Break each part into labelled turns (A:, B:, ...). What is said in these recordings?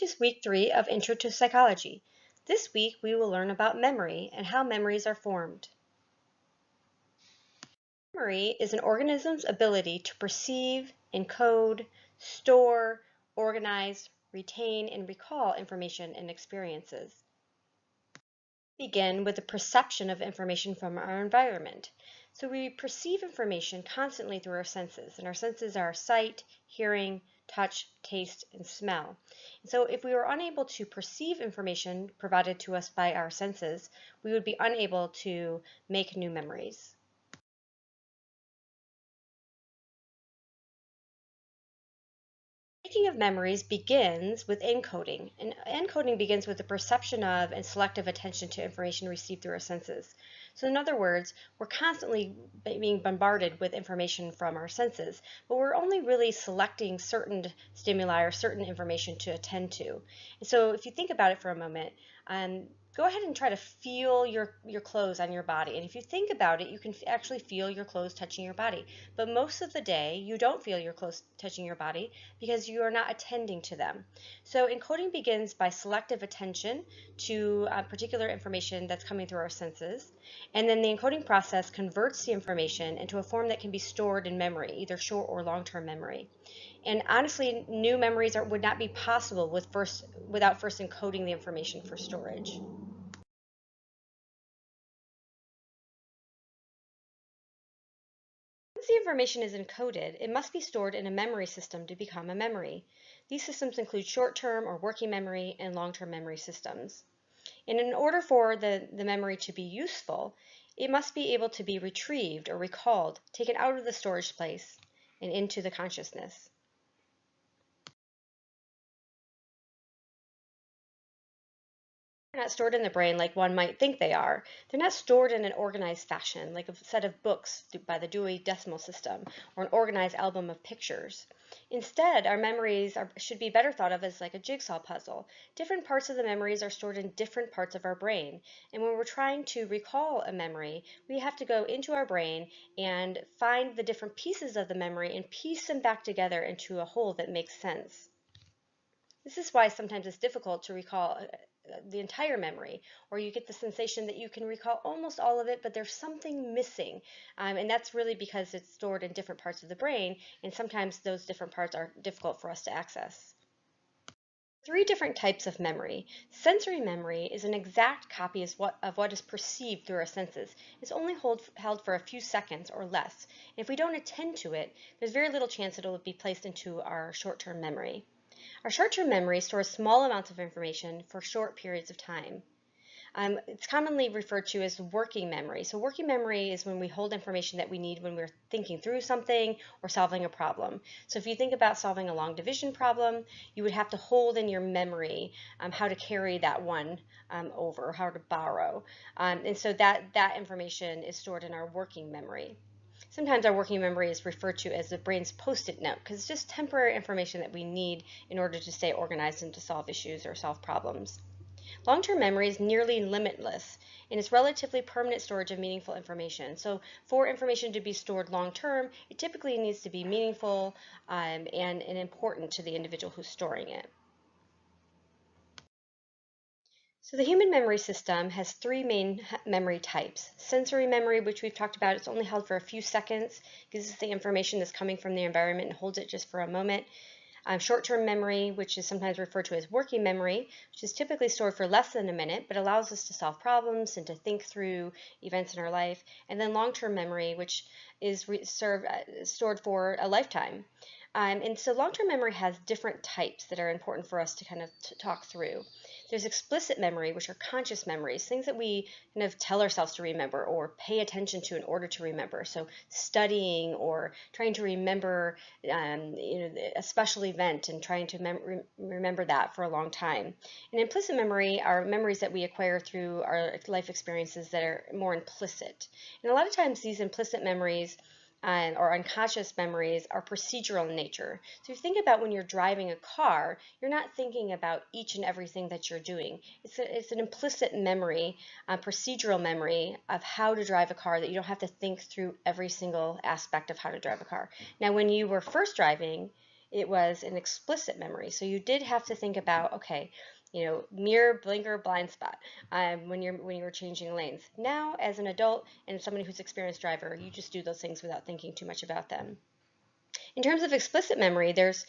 A: to week 3 of Intro to Psychology. This week we will learn about memory and how memories are formed. Memory is an organism's ability to perceive, encode, store, organize, retain, and recall information and experiences. Begin with the perception of information from our environment. So we perceive information constantly through our senses, and our senses are sight, hearing, touch, taste, and smell. And so if we were unable to perceive information provided to us by our senses, we would be unable to make new memories. Making of memories begins with encoding, and encoding begins with the perception of and selective attention to information received through our senses. So in other words, we're constantly being bombarded with information from our senses, but we're only really selecting certain stimuli or certain information to attend to. And so if you think about it for a moment, go ahead and try to feel your clothes on your body. And if you think about it, you can actually feel your clothes touching your body. But most of the day, you don't feel your clothes touching your body because you are not attending to them. So encoding begins by selective attention to particular information that's coming through our senses. And then the encoding process converts the information into a form that can be stored in memory, either short or long-term memory. And honestly, new memories would not be possible without first encoding the information for storage. Once the information is encoded, it must be stored in a memory system to become a memory. These systems include short-term or working memory and long-term memory systems. And in order for the memory to be useful, it must be able to be retrieved or recalled, taken out of the storage place and into the consciousness. They're not stored in the brain like one might think they are. They're not stored in an organized fashion, like a set of books by the Dewey Decimal System or an organized album of pictures. Instead, our memories should be better thought of as like a jigsaw puzzle. Different parts of the memories are stored in different parts of our brain. And when we're trying to recall a memory, we have to go into our brain and find the different pieces of the memory and piece them back together into a whole that makes sense. This is why sometimes it's difficult to recall the entire memory, or you get the sensation that you can recall almost all of it, but there's something missing. And that's really because it's stored in different parts of the brain, and sometimes those different parts are difficult for us to access. Three different types of memory. Sensory memory is an exact copy of what is perceived through our senses. It's only held for a few seconds or less. And if we don't attend to it, there's very little chance that it will be placed into our short-term memory. Our short-term memory stores small amounts of information for short periods of time. It's commonly referred to as working memory. So working memory is when we hold information that we need when we're thinking through something or solving a problem. So if you think about solving a long division problem, you would have to hold in your memory how to carry that one over, how to borrow. And so that information is stored in our working memory. Sometimes our working memory is referred to as the brain's post-it note because it's just temporary information that we need in order to stay organized and to solve issues or solve problems. Long-term memory is nearly limitless in its relatively permanent storage of meaningful information. So for information to be stored long-term, it typically needs to be meaningful and important to the individual who's storing it. So the human memory system has three main memory types. Sensory memory, which we've talked about, it's only held for a few seconds, gives us the information that's coming from the environment and holds it just for a moment. Short-term memory, which is sometimes referred to as working memory, which is typically stored for less than a minute, but allows us to solve problems and to think through events in our life. And then long-term memory, which is stored for a lifetime. And so long-term memory has different types that are important for us to kind of talk through. There's explicit memory, which are conscious memories, things that we kind of tell ourselves to remember or pay attention to in order to remember. So studying or trying to remember a special event and trying to remember that for a long time. And implicit memory are memories that we acquire through our life experiences that are more implicit. And a lot of times these implicit memories or unconscious memories are procedural in nature. So if you think about when you're driving a car, you're not thinking about each and everything that you're doing. It's an implicit memory, procedural memory of how to drive a car that you don't have to think through every single aspect of how to drive a car. Now, when you were first driving, it was an explicit memory. So you did have to think about, okay, mirror, blinker, blind spot when you were changing lanes. Now, as an adult and somebody who's experienced driver, you just do those things without thinking too much about them. In terms of explicit memory, there's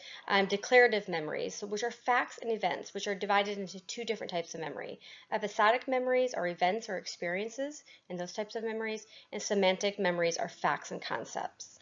A: declarative memories, which are facts and events, which are divided into two different types of memory. Episodic memories are events or experiences, and those types of memories, and semantic memories are facts and concepts.